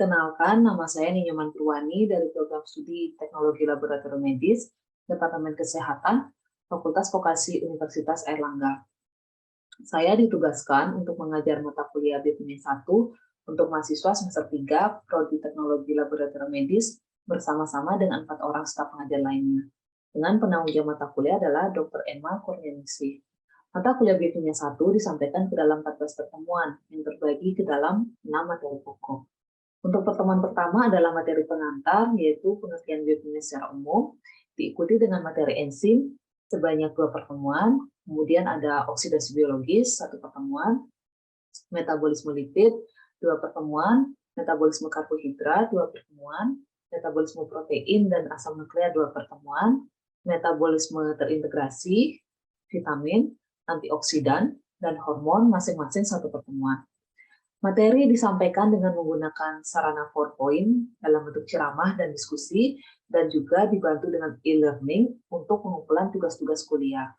Perkenalkan, nama saya Ninyoman Purwani dari Program Studi Teknologi Laboratorium Medis, Departemen Kesehatan, Fakultas Vokasi Universitas Airlangga. Saya ditugaskan untuk mengajar mata kuliah Biokimia 1 untuk mahasiswa semester 3 Prodi Teknologi Laboratorium Medis bersama-sama dengan 4 orang staf pengajar lainnya. Dengan penanggung jawab mata kuliah adalah Dr. Emma Kurnianingsih. Mata kuliah Biokimia 1 disampaikan ke dalam 14 pertemuan yang terbagi ke dalam 6 materi pokok. Untuk pertemuan pertama adalah materi pengantar, yaitu pengertian biokimia secara umum, diikuti dengan materi enzim sebanyak 2 pertemuan, kemudian ada oksidasi biologis 1 pertemuan, metabolisme lipid 2 pertemuan, metabolisme karbohidrat 2 pertemuan, metabolisme protein dan asam nukleat 2 pertemuan, metabolisme terintegrasi, vitamin, antioksidan, dan hormon masing-masing 1 pertemuan. Materi disampaikan dengan menggunakan sarana PowerPoint dalam bentuk ceramah dan diskusi, dan juga dibantu dengan e-learning untuk pengumpulan tugas-tugas kuliah.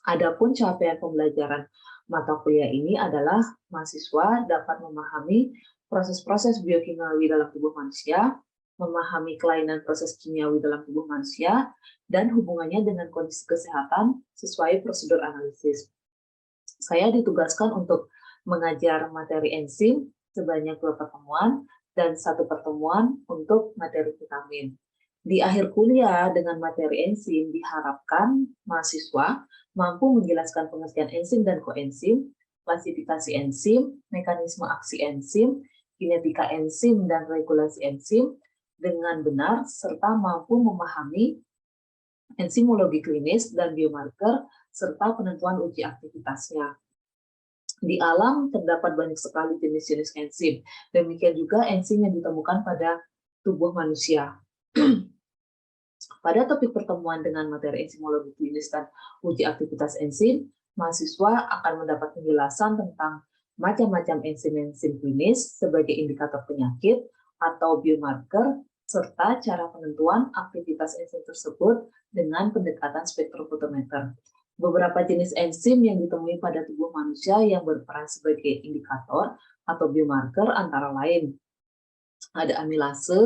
Adapun capaian pembelajaran mata kuliah ini adalah mahasiswa dapat memahami proses-proses biokimiawi dalam tubuh manusia, memahami kelainan proses kimiawi dalam tubuh manusia, dan hubungannya dengan kondisi kesehatan sesuai prosedur analisis. Saya ditugaskan untuk mengajar materi enzim sebanyak 2 pertemuan dan 1 pertemuan untuk materi vitamin. Di akhir kuliah dengan materi enzim diharapkan mahasiswa mampu menjelaskan pengertian enzim dan koenzim, klasifikasi enzim, mekanisme aksi enzim, kinetika enzim dan regulasi enzim dengan benar serta mampu memahami enzimologi klinis dan biomarker serta penentuan uji aktivitasnya. Di alam terdapat banyak sekali jenis-jenis enzim. Demikian juga enzim yang ditemukan pada tubuh manusia. Pada topik pertemuan dengan materi enzimologi klinis dan uji aktivitas enzim, mahasiswa akan mendapat penjelasan tentang macam-macam enzim-enzim klinis sebagai indikator penyakit atau biomarker, serta cara penentuan aktivitas enzim tersebut dengan pendekatan spektrofotometer. Beberapa jenis enzim yang ditemui pada tubuh manusia yang berperan sebagai indikator atau biomarker antara lain ada amilase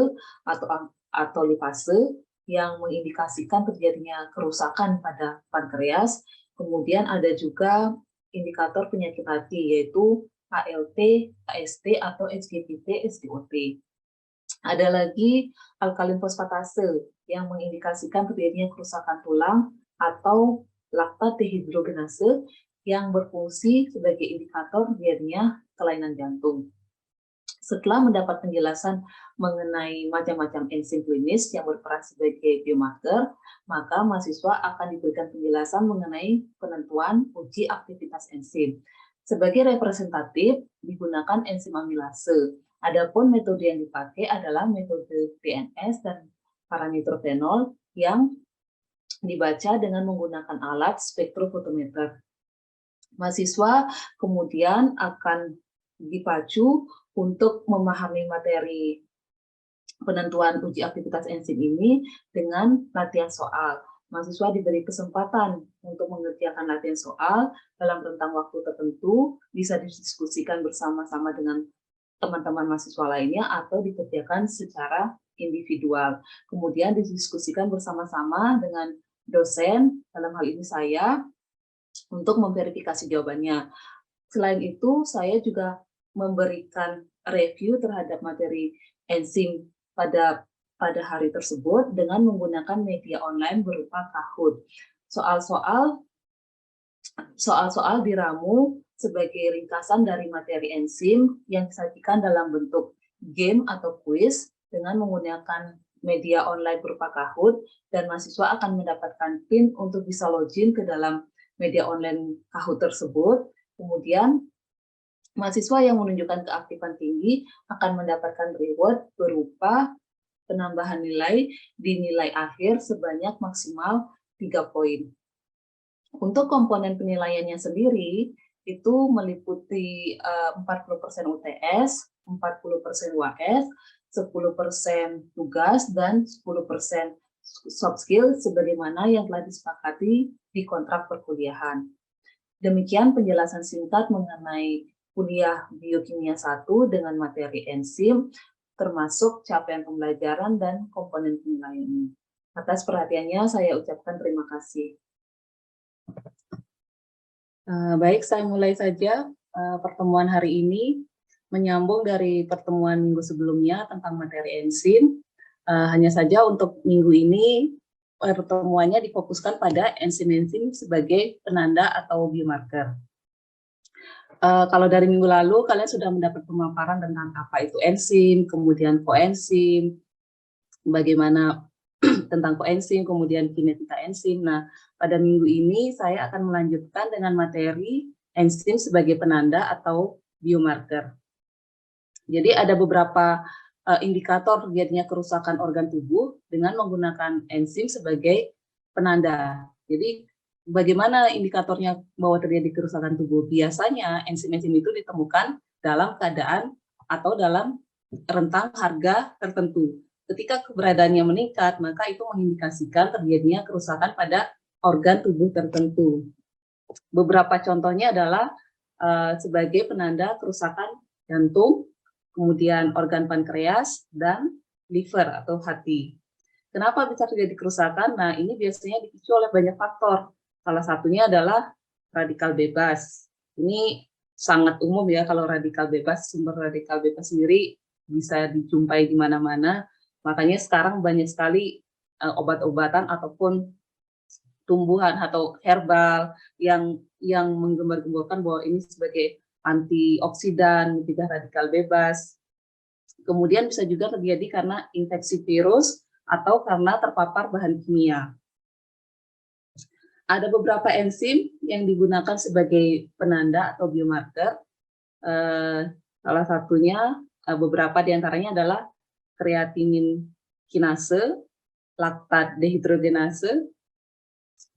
atau lipase yang mengindikasikan terjadinya kerusakan pada pankreas. Kemudian ada juga indikator penyakit hati yaitu ALT, AST atau SGPT, SGOT. Ada lagi alkalin fosfatase yang mengindikasikan terjadinya kerusakan tulang atau laktat dehidrogenase yang berfungsi sebagai indikator terjadinya kelainan jantung. Setelah mendapat penjelasan mengenai macam-macam enzim klinis yang berperan sebagai biomarker, maka mahasiswa akan diberikan penjelasan mengenai penentuan uji aktivitas enzim. Sebagai representatif digunakan enzim amilase. Adapun metode yang dipakai adalah metode PNS dan paranitrophenol yang dibaca dengan menggunakan alat spektrofotometer. Mahasiswa kemudian akan dipacu untuk memahami materi penentuan uji aktivitas enzim ini dengan latihan soal. Mahasiswa diberi kesempatan untuk mengerjakan latihan soal dalam rentang waktu tertentu, bisa didiskusikan bersama-sama dengan teman-teman mahasiswa lainnya atau dikerjakan secara individual. Kemudian didiskusikan bersama-sama dengan dosen, dalam hal ini saya, untuk memverifikasi jawabannya. Selain itu, saya juga memberikan review terhadap materi enzim pada hari tersebut dengan menggunakan media online berupa Kahoot. Soal-soal diramu sebagai ringkasan dari materi enzim yang disajikan dalam bentuk game atau quiz dengan menggunakan media online berupa Kahoot, dan mahasiswa akan mendapatkan PIN untuk bisa login ke dalam media online Kahoot tersebut. Kemudian mahasiswa yang menunjukkan keaktifan tinggi akan mendapatkan reward berupa penambahan nilai di nilai akhir sebanyak maksimal 3 poin. Untuk komponen penilaiannya sendiri itu meliputi 40% UTS, 40% UAS, 10% tugas, dan 10% soft skill sebagaimana yang telah disepakati di kontrak perkuliahan. Demikian penjelasan singkat mengenai kuliah Biokimia 1 dengan materi enzim, termasuk capaian pembelajaran dan komponen penilaiannya. Atas perhatiannya saya ucapkan terima kasih. Baik, saya mulai saja pertemuan hari ini, menyambung dari pertemuan minggu sebelumnya tentang materi enzim. Hanya saja untuk minggu ini pertemuannya difokuskan pada enzim-enzim sebagai penanda atau biomarker. Kalau dari minggu lalu kalian sudah mendapat pemaparan tentang apa itu enzim, kemudian koenzim, bagaimana tentang koenzim, kemudian kinetika enzim. Nah, pada minggu ini saya akan melanjutkan dengan materi enzim sebagai penanda atau biomarker. Jadi ada beberapa indikator terjadinya kerusakan organ tubuh dengan menggunakan enzim sebagai penanda. Jadi bagaimana indikatornya bahwa terjadi kerusakan tubuh? Biasanya enzim-enzim itu ditemukan dalam keadaan atau dalam rentang harga tertentu. Ketika keberadaannya meningkat, maka itu mengindikasikan terjadinya kerusakan pada organ tubuh tertentu. Beberapa contohnya adalah sebagai penanda kerusakan jantung, kemudian organ pankreas, dan liver atau hati. Kenapa bisa terjadi kerusakan? Nah, ini biasanya dipicu oleh banyak faktor. Salah satunya adalah radikal bebas. Ini sangat umum ya, kalau radikal bebas, sumber radikal bebas sendiri bisa dijumpai di mana-mana. Makanya sekarang banyak sekali obat-obatan ataupun tumbuhan atau herbal yang menggembar-gemborkan bahwa ini sebagai antioksidan, mencegah radikal bebas. Kemudian bisa juga terjadi karena infeksi virus atau karena terpapar bahan kimia. Ada beberapa enzim yang digunakan sebagai penanda atau biomarker. Salah satunya, beberapa diantaranya adalah kreatinin kinase, laktat dehidrogenase.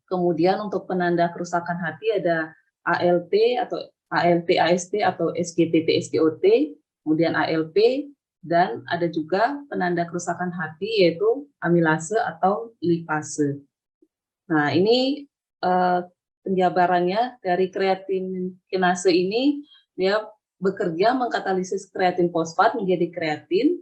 Kemudian untuk penanda kerusakan hati ada ALT atau ALT-AST atau SGTT-SGOT, kemudian ALP, dan ada juga penanda kerusakan hati yaitu amilase atau lipase. Nah, ini penjabarannya dari kreatin kinase ini, dia bekerja mengkatalisis kreatin fosfat menjadi kreatin,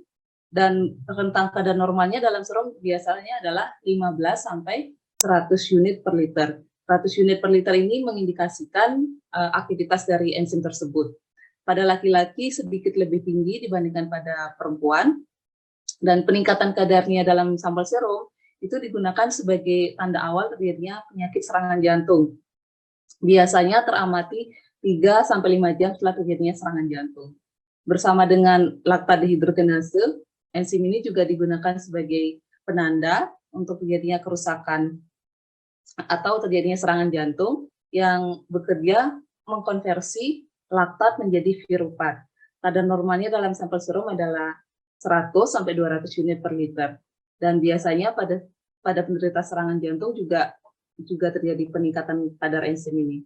dan rentang kadar normalnya dalam serum biasanya adalah 15 sampai 100 unit per liter. 100 unit per liter ini mengindikasikan aktivitas dari enzim tersebut. Pada laki-laki sedikit lebih tinggi dibandingkan pada perempuan, dan peningkatan kadarnya dalam sampel serum itu digunakan sebagai tanda awal terjadinya penyakit serangan jantung. Biasanya teramati 3-5 jam setelah terjadinya serangan jantung. Bersama dengan laktat dehidrogenase, enzim ini juga digunakan sebagai penanda untuk terjadinya kerusakan atau terjadinya serangan jantung yang bekerja mengkonversi laktat menjadi virupat. Kadar normalnya dalam sampel serum adalah 100 sampai 200 unit per liter. Dan biasanya pada penderita serangan jantung juga terjadi peningkatan kadar enzim ini.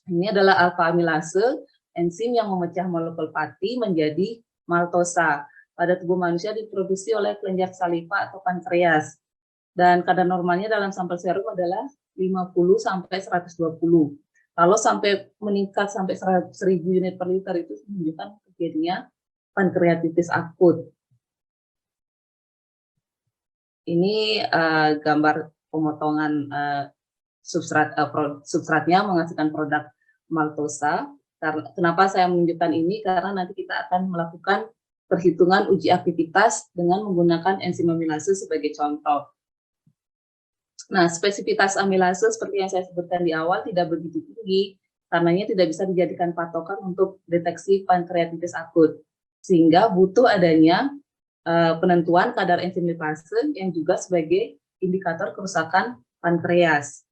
Ini adalah alfa amilase, enzim yang memecah molekul pati menjadi maltosa. Pada tubuh manusia diproduksi oleh kelenjar saliva atau pankreas. Dan kadar normalnya dalam sampel serum adalah 50 sampai 120. Kalau sampai meningkat sampai 1000 unit per liter itu menunjukkan terjadinya pankreatitis akut. Ini gambar pemotongan substratnya menghasilkan produk maltosa. Kenapa saya menunjukkan ini? Karena nanti kita akan melakukan perhitungan uji aktivitas dengan menggunakan enzim amilase sebagai contoh. Nah, spesifitas amilase seperti yang saya sebutkan di awal tidak begitu tinggi, karenanya tidak bisa dijadikan patokan untuk deteksi pankreatitis akut, sehingga butuh adanya penentuan kadar enzim lipase yang juga sebagai indikator kerusakan pankreas.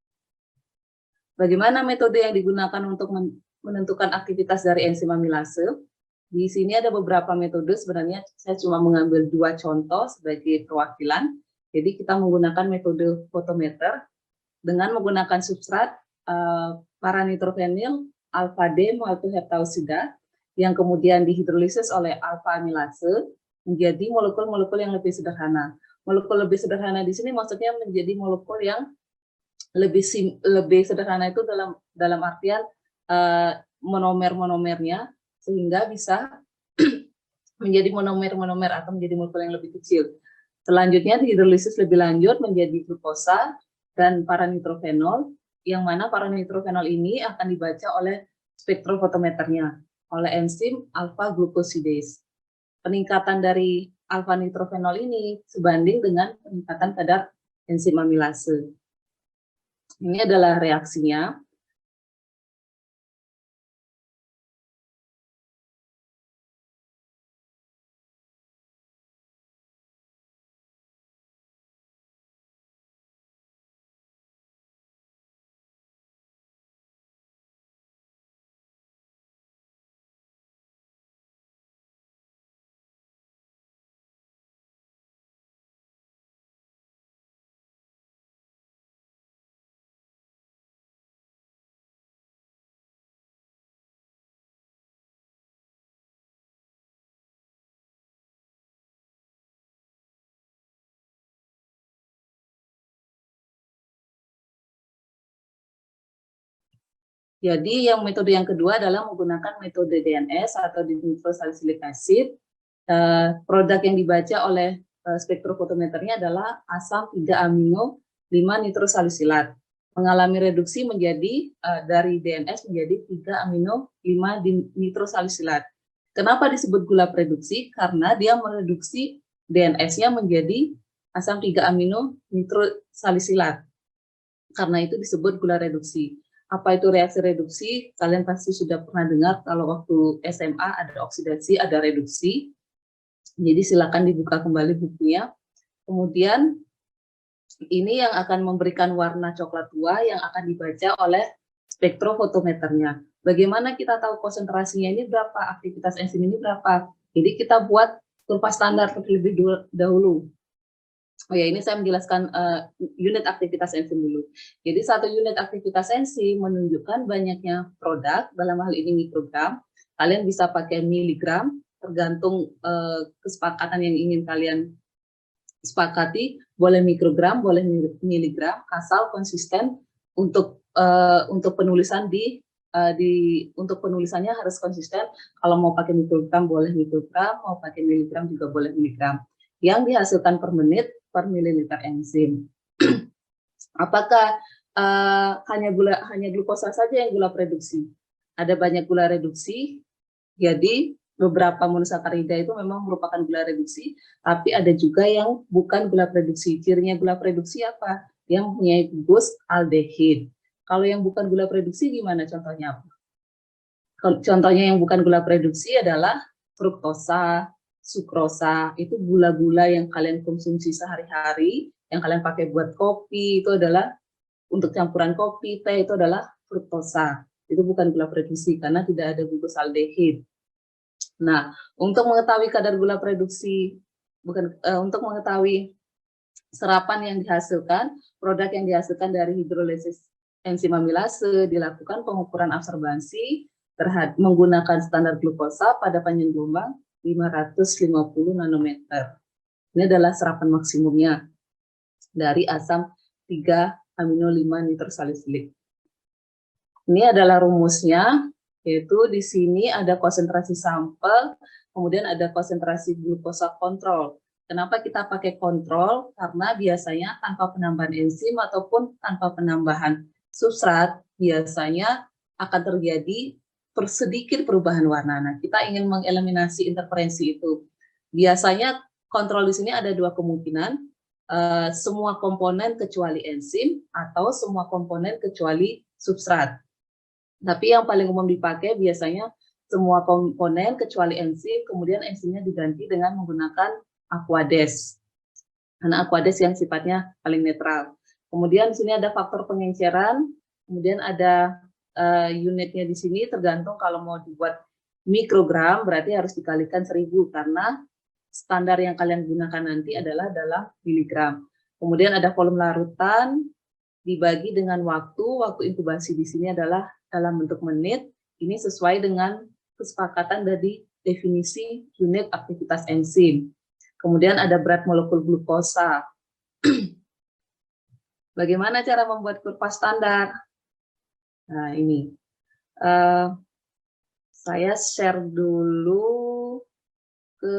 Bagaimana metode yang digunakan untuk menentukan aktivitas dari enzim amilase? Di sini ada beberapa metode, sebenarnya saya cuma mengambil 2 contoh sebagai perwakilan. Jadi kita menggunakan metode fotometer dengan menggunakan substrat paranitrofenil alfa-D maltoheptaosida yang kemudian dihidrolisis oleh alfa amilase menjadi molekul-molekul yang lebih sederhana. Molekul lebih sederhana di sini maksudnya menjadi molekul yang lebih sederhana itu dalam artian monomer-monomernya, sehingga bisa menjadi monomer-monomer atau menjadi molekul yang lebih kecil. Selanjutnya dihidrolisis lebih lanjut menjadi glukosa dan paranitrofenol, yang mana paranitrofenol ini akan dibaca oleh spektrofotometernya, oleh enzim alpha-glucosidase. Peningkatan dari alfa-nitrofenol ini sebanding dengan peningkatan kadar enzim amilase. Ini adalah reaksinya. Jadi yang metode yang kedua adalah menggunakan metode DNS atau dinitrosalicylic acid. Produk yang dibaca oleh spektrofotometernya adalah asam 3-amino 5-nitrosalisilat. Mengalami reduksi menjadi dari DNS menjadi 3-amino 5-nitrosalisilat. Kenapa disebut gula reduksi? Karena dia mereduksi DNS-nya menjadi asam 3-amino nitrosalisilat. Karena itu disebut gula reduksi. Apa itu reaksi reduksi? Kalian pasti sudah pernah dengar kalau waktu SMA ada oksidasi, ada reduksi. Jadi silakan dibuka kembali bukunya. Kemudian ini yang akan memberikan warna coklat tua yang akan dibaca oleh spektrofotometernya. Bagaimana kita tahu konsentrasinya ini berapa, aktivitas enzim ini berapa? Jadi kita buat kurva standar terlebih dahulu. Oh ya, ini saya menjelaskan unit aktivitas enzim dulu. Jadi satu unit aktivitas enzim menunjukkan banyaknya produk, dalam hal ini mikrogram. Kalian bisa pakai miligram, tergantung kesepakatan yang ingin kalian sepakati. Boleh mikrogram, boleh miligram, asal konsisten untuk penulisan untuk penulisannya harus konsisten. Kalau mau pakai mikrogram boleh mikrogram, mau pakai miligram juga boleh miligram. Yang dihasilkan per menit per mililiter enzim. Apakah hanya glukosa saja yang gula reduksi? Ada banyak gula reduksi, jadi beberapa monosakarida itu memang merupakan gula reduksi, tapi ada juga yang bukan gula reduksi. Cirinya gula reduksi apa? Yang mempunyai gugus aldehid. Kalau yang bukan gula reduksi gimana contohnya? Contohnya yang bukan gula reduksi adalah fruktosa, sukrosa, itu gula-gula yang kalian konsumsi sehari-hari, yang kalian pakai buat kopi, itu adalah untuk campuran kopi, teh, itu adalah fruktosa. Itu bukan gula reduksi karena tidak ada gugus aldehid. Nah, untuk mengetahui kadar gula reduksi, untuk mengetahui serapan yang dihasilkan, produk yang dihasilkan dari hidrolisis enzim amilase, dilakukan pengukuran absorbansi menggunakan standar glukosa pada panjang gelombang 550 nanometer. Ini adalah serapan maksimumnya dari asam 3-amino 5-nitrosalisilik. Ini adalah rumusnya, yaitu di sini ada konsentrasi sampel, kemudian ada konsentrasi glukosa kontrol. Kenapa kita pakai kontrol? Karena biasanya tanpa penambahan enzim ataupun tanpa penambahan substrat, biasanya akan terjadi sedikit perubahan warna. Nah, kita ingin mengeliminasi interferensi itu. Biasanya kontrol di sini ada dua kemungkinan, semua komponen kecuali enzim atau semua komponen kecuali substrat. Tapi yang paling umum dipakai biasanya semua komponen kecuali enzim, kemudian enzimnya diganti dengan menggunakan Aquades. Karena Aquades yang sifatnya paling netral. Kemudian di sini ada faktor pengenceran, kemudian ada unitnya di sini tergantung kalau mau dibuat mikrogram berarti harus dikalikan 1000 karena standar yang kalian gunakan nanti adalah dalam miligram. Kemudian ada volume larutan, dibagi dengan waktu inkubasi di sini adalah dalam bentuk menit, ini sesuai dengan kesepakatan dari definisi unit aktivitas enzim. Kemudian ada berat molekul glukosa. Bagaimana cara membuat kurva standar? Nah, ini. Saya share dulu ke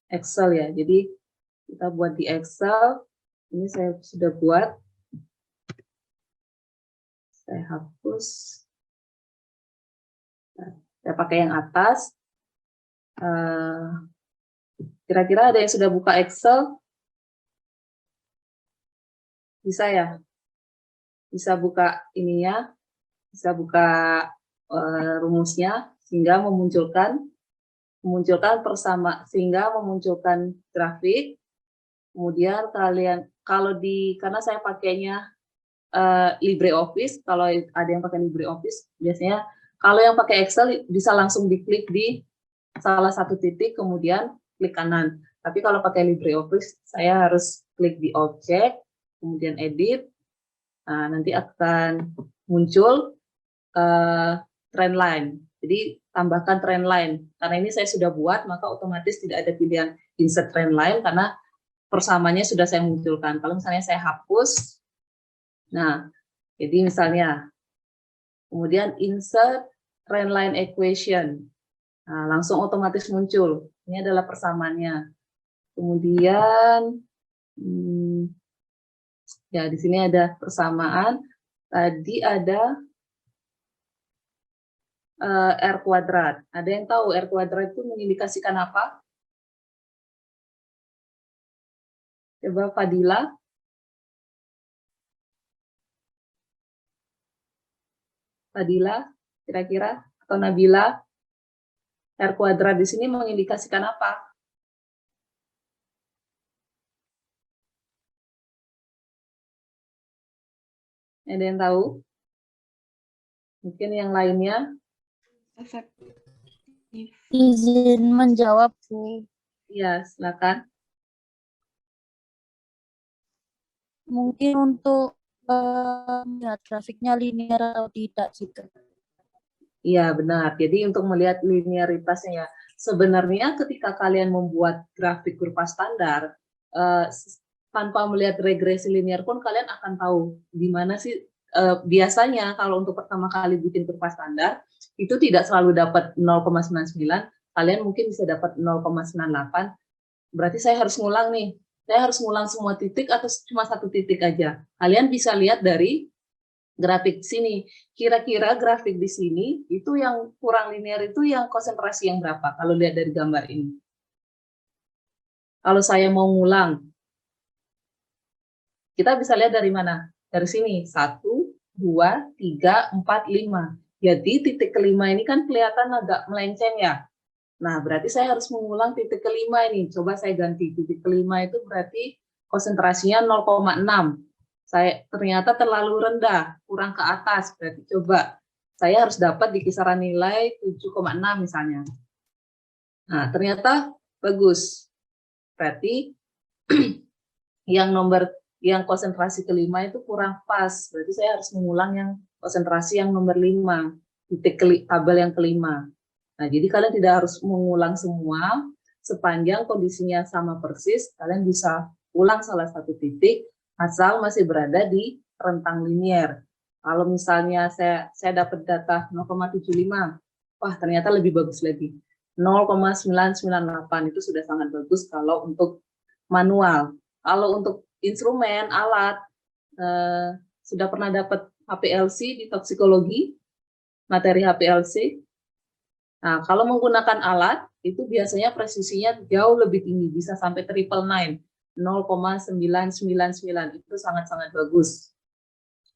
Excel ya. Jadi kita buat di Excel. Ini saya sudah buat. Saya hapus. Saya pakai yang atas. Kira-kira ada yang sudah buka Excel? Bisa ya? Bisa buka ininya, bisa buka rumusnya, sehingga memunculkan grafik. Kemudian kalian, karena saya pakainya LibreOffice, kalau ada yang pakai LibreOffice, biasanya kalau yang pakai Excel bisa langsung diklik di salah satu titik, kemudian klik kanan. Tapi kalau pakai LibreOffice, saya harus klik di objek, kemudian edit. Nah, nanti akan muncul trend line. Jadi tambahkan trend line. Karena ini saya sudah buat, maka otomatis tidak ada pilihan insert trend line karena persamanya sudah saya munculkan. Kalau misalnya saya hapus, nah, jadi misalnya, kemudian insert trend line equation. Nah, langsung otomatis muncul. Ini adalah persamaannya. Kemudian, ya di sini ada persamaan. Tadi ada R kuadrat. Ada yang tahu R kuadrat itu mengindikasikan apa? Coba Fadila. Fadila, kira-kira, atau Nabila. R kuadrat di sini mengindikasikan apa? Ada yang tahu? Mungkin yang lainnya? Efektif. Izin menjawab, Bu. Iya, silakan. Mungkin untuk melihat grafiknya linear atau tidak gitu. Iya, benar. Jadi untuk melihat linearitasnya ya, sebenarnya ketika kalian membuat grafik kurva standar, tanpa melihat regresi linear pun kalian akan tahu di mana sih biasanya kalau untuk pertama kali bikin kurva standar, itu tidak selalu dapat 0,99, kalian mungkin bisa dapat 0,98, berarti saya harus ngulang nih. Saya harus ngulang semua titik atau cuma satu titik aja. Kalian bisa lihat dari grafik sini. Kira-kira grafik di sini itu yang kurang linear itu yang konsentrasi yang berapa? Kalau lihat dari gambar ini. Kalau saya mau ngulang, kita bisa lihat dari mana? Dari sini. 1, 2, 3, 4, 5. Jadi titik kelima ini kan kelihatan agak melenceng ya. Nah, berarti saya harus mengulang titik kelima ini. Coba saya ganti. Titik kelima itu berarti konsentrasinya 0,6. Saya ternyata terlalu rendah, kurang ke atas. Berarti coba saya harus dapat di kisaran nilai 7,6 misalnya. Nah, ternyata bagus. Berarti yang konsentrasi kelima itu kurang pas. Berarti saya harus mengulang yang konsentrasi yang nomor 5, tabel yang kelima. Nah, jadi kalian tidak harus mengulang semua, sepanjang kondisinya sama persis, kalian bisa ulang salah satu titik, asal masih berada di rentang linear. Kalau misalnya saya dapat data 0,75, wah ternyata lebih bagus lagi. 0,998 itu sudah sangat bagus kalau untuk manual. Kalau untuk instrumen, alat, sudah pernah dapat HPLC di toksikologi, materi HPLC. Nah, kalau menggunakan alat, itu biasanya presisinya jauh lebih tinggi, bisa sampai 0,999, itu sangat-sangat bagus.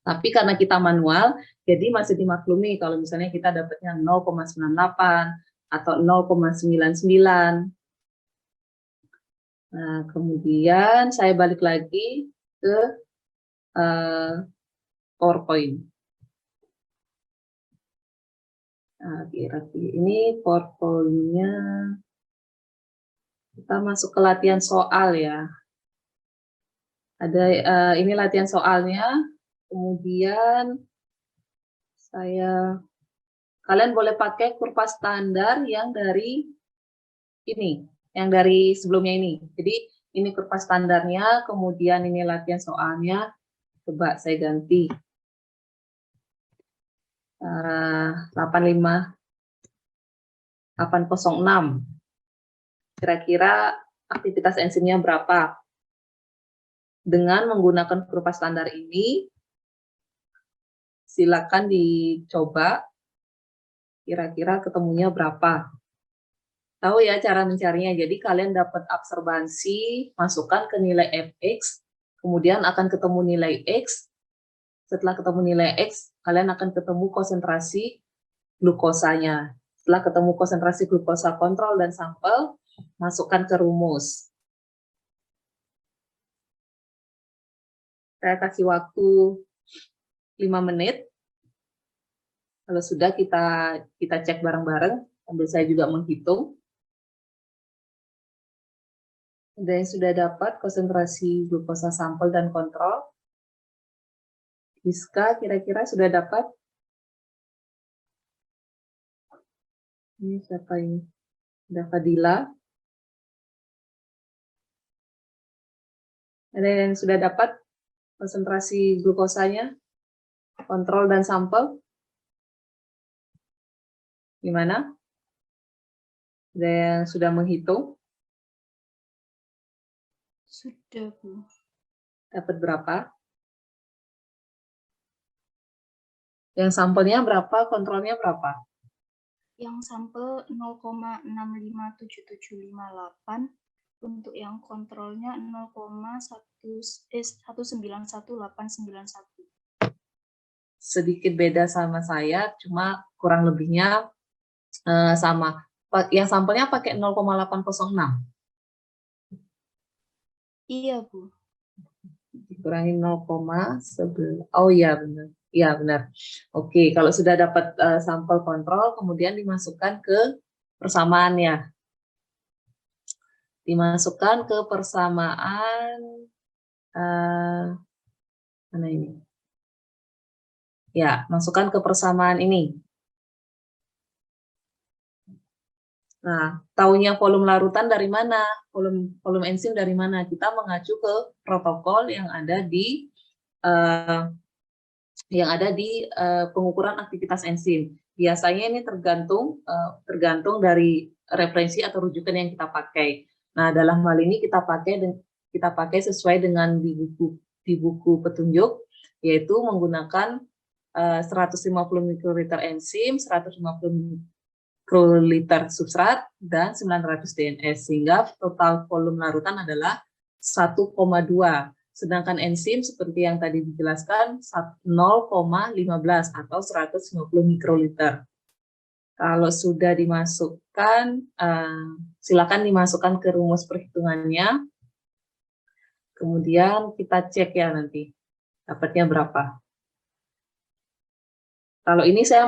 Tapi karena kita manual, jadi masih dimaklumi kalau misalnya kita dapatnya 0,98 atau 0,99. Nah, kemudian saya balik lagi ke PowerPoint. Nah, kira-kira ini PowerPoint-nya. Kita masuk ke latihan soal ya. Ada ini latihan soalnya. Kemudian kalian boleh pakai kurva standar yang dari ini, yang dari sebelumnya ini. Jadi ini kurva standarnya, kemudian ini latihan soalnya. Coba saya ganti 806. Kira-kira aktivitas enzimnya berapa? Dengan menggunakan kurva standar ini, silakan dicoba kira-kira ketemunya berapa. Tahu ya cara mencarinya. Jadi kalian dapat absorbansi, masukkan ke nilai fx, kemudian akan ketemu nilai x. Setelah ketemu nilai x, kalian akan ketemu konsentrasi glukosanya. Setelah ketemu konsentrasi glukosa kontrol dan sampel, masukkan ke rumus. Saya kasih waktu 5 menit. Kalau sudah kita cek bareng-bareng, sambil saya juga menghitung. Ada yang sudah dapat konsentrasi glukosa sampel dan kontrol? Giska kira-kira sudah dapat? Ini siapa ini? Ada Fadila. Ada yang sudah dapat konsentrasi glukosanya, kontrol dan sampel? Gimana? Ada yang sudah menghitung? Sudah, Bu. Dapat berapa? Yang sampelnya berapa, kontrolnya berapa? Yang sampel 0,657758, untuk yang kontrolnya 1911891. Sedikit beda sama saya, cuma kurang lebihnya sama. Yang sampelnya pakai 0,806. Iya, Bu. Dikurangi 0,11. Oh iya benar. Iya benar. Oke, kalau sudah dapat sampel kontrol, kemudian dimasukkan ke persamaannya. Dimasukkan ke persamaan mana ini? Ya, masukkan ke persamaan ini. Nah, taunya volume larutan dari mana? Volume enzim dari mana? Kita mengacu ke protokol yang ada di pengukuran aktivitas enzim. Biasanya ini tergantung dari referensi atau rujukan yang kita pakai. Nah, dalam hal ini kita pakai sesuai dengan di buku petunjuk, yaitu menggunakan 150 mikroliter enzim, 150 mikroliter substrat, dan 900 DNS, sehingga total volume larutan adalah 1,2. Sedangkan enzim seperti yang tadi dijelaskan 0,15 atau 150 mikroliter. Kalau sudah dimasukkan, silakan dimasukkan ke rumus perhitungannya. Kemudian kita cek ya nanti dapatnya berapa. Kalau ini saya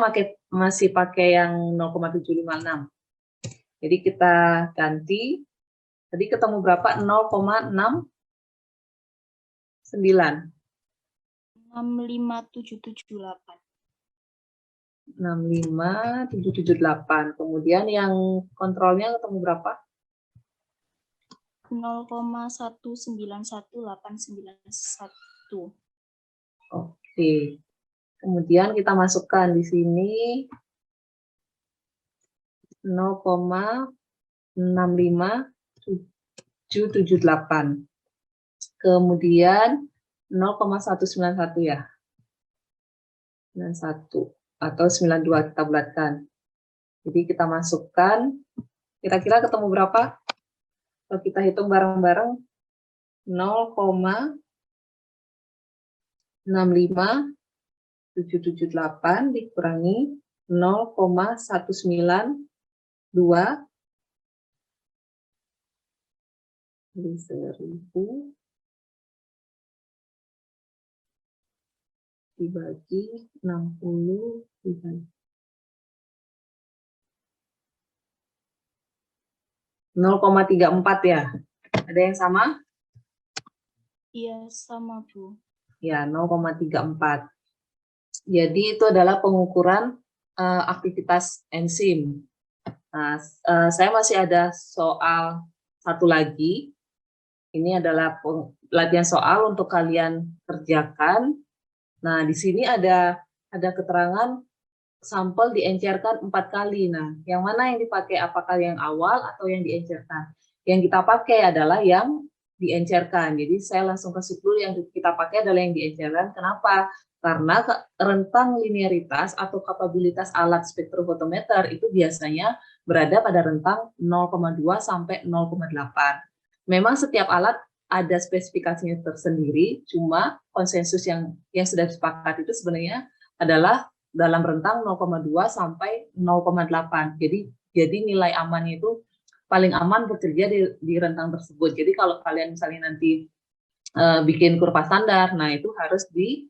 masih pakai yang 0,756. Jadi kita ganti. Tadi ketemu berapa? 0,69. 65778. 65778. Kemudian yang kontrolnya ketemu berapa? 0,1918991. Oke. Kemudian kita masukkan di sini 0,65778. Kemudian 0,191 ya. 91 atau 92 kita bulatkan. Jadi kita masukkan, kira-kira ketemu berapa? Kalau kita hitung bareng-bareng, 0,65778 dikurangi 0,192 dari 1000 dibagi 60 dibagi 0,34 ya. Ada yang sama? Iya, sama Bu. Ya, 0,34. Jadi itu adalah pengukuran aktivitas enzim. Nah, saya masih ada soal satu lagi. Ini adalah latihan soal untuk kalian kerjakan. Nah, di sini ada keterangan sampel diencerkan 4 kali. Nah, yang mana yang dipakai? Apakah yang awal atau yang diencerkan? Yang kita pakai adalah yang diencerkan. Jadi saya langsung kasih dulu yang kita pakai adalah yang diencerkan. Kenapa? Karena rentang linearitas atau kapabilitas alat spektrofotometer itu biasanya berada pada rentang 0,2 sampai 0,8. Memang setiap alat ada spesifikasinya tersendiri, cuma konsensus yang sudah disepakati itu sebenarnya adalah dalam rentang 0,2 sampai 0,8. Jadi nilai amannya itu paling aman bekerja di rentang tersebut. Jadi kalau kalian misalnya nanti bikin kurva standar, nah itu harus di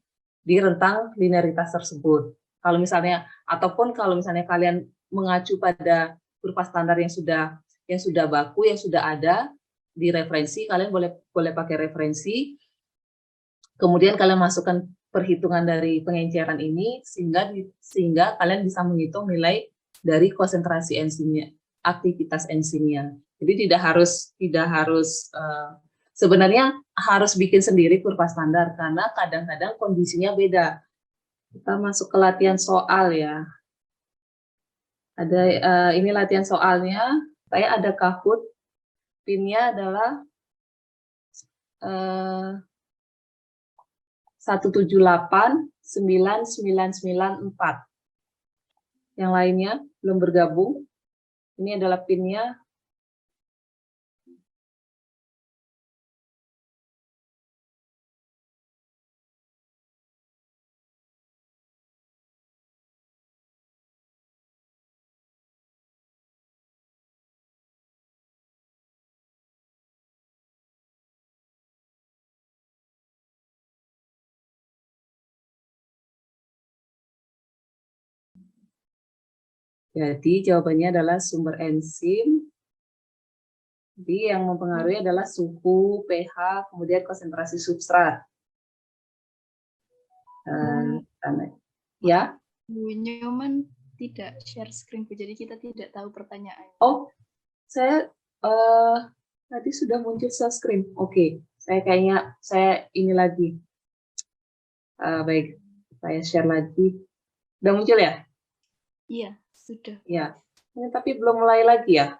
rentang linearitas tersebut. Kalau misalnya ataupun kalau misalnya kalian mengacu pada kurva standar yang sudah baku, yang sudah ada di referensi, kalian boleh pakai referensi. Kemudian kalian masukkan perhitungan dari pengenceran ini sehingga kalian bisa menghitung nilai dari konsentrasi enzimnya, aktivitas enzimnya. Jadi tidak harus sebenarnya harus bikin sendiri kurva standar karena kadang-kadang kondisinya beda. Kita masuk ke latihan soal ya. Ada ini latihan soalnya. Saya ada Kahoot, pinnya adalah 1789994. Yang lainnya belum bergabung. Ini adalah pinnya. Jadi jawabannya adalah sumber enzim. Jadi yang mempengaruhi adalah suhu, pH, kemudian konsentrasi substrat. Ya. Bu Nyoman tidak share screen, Bu, jadi kita tidak tahu pertanyaan. Oh, saya tadi sudah muncul share screen. Oke, saya ini lagi. Baik, saya share lagi. Udah muncul ya? Iya, sudah. Ya, ini tapi belum mulai lagi ya?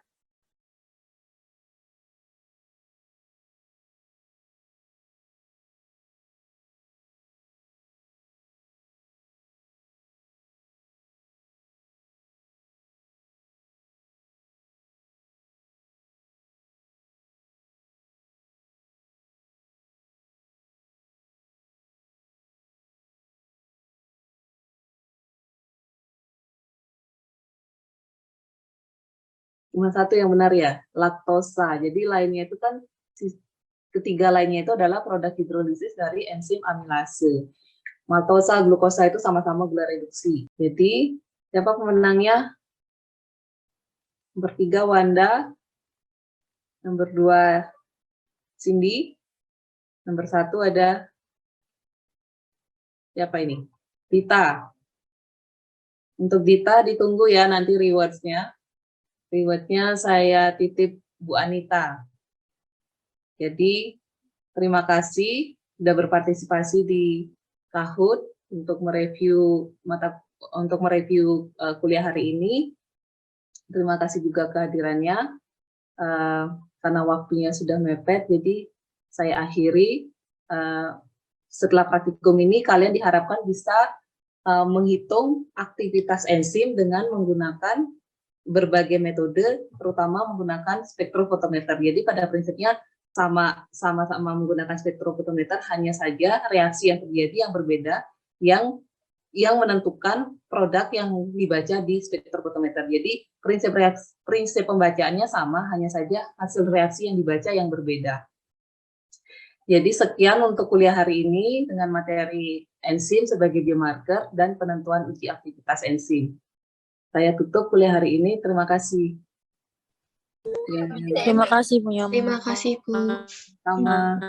Cuma satu yang benar ya, laktosa. Jadi lainnya itu kan, ketiga lainnya itu adalah produk hidrolisis dari enzim amilase. Maltosa, glukosa itu sama-sama gula reduksi. Jadi siapa pemenangnya? Nomor 3 Wanda, nomor 2 Cindy, nomor 1 ada siapa ini? Dita. Untuk Dita ditunggu ya nanti rewards-nya. Rewardnya saya titip Bu Anita. Jadi terima kasih sudah berpartisipasi di Kahoot untuk mereview kuliah hari ini. Terima kasih juga kehadirannya. Karena waktunya sudah mepet, jadi saya akhiri. Setelah praktikum ini kalian diharapkan bisa menghitung aktivitas enzim dengan menggunakan berbagai metode, terutama menggunakan spektrofotometer. Jadi pada prinsipnya sama-sama menggunakan spektrofotometer, hanya saja reaksi yang terjadi yang berbeda, yang menentukan produk yang dibaca di spektrofotometer. Jadi prinsip pembacaannya sama, hanya saja hasil reaksi yang dibaca yang berbeda. Jadi sekian untuk kuliah hari ini dengan materi enzim sebagai biomarker dan penentuan uji aktivitas enzim. Saya tutup kuliah hari ini. Terima kasih. Terima kasih Bu Nyoman. Terima kasih Bu. Sama.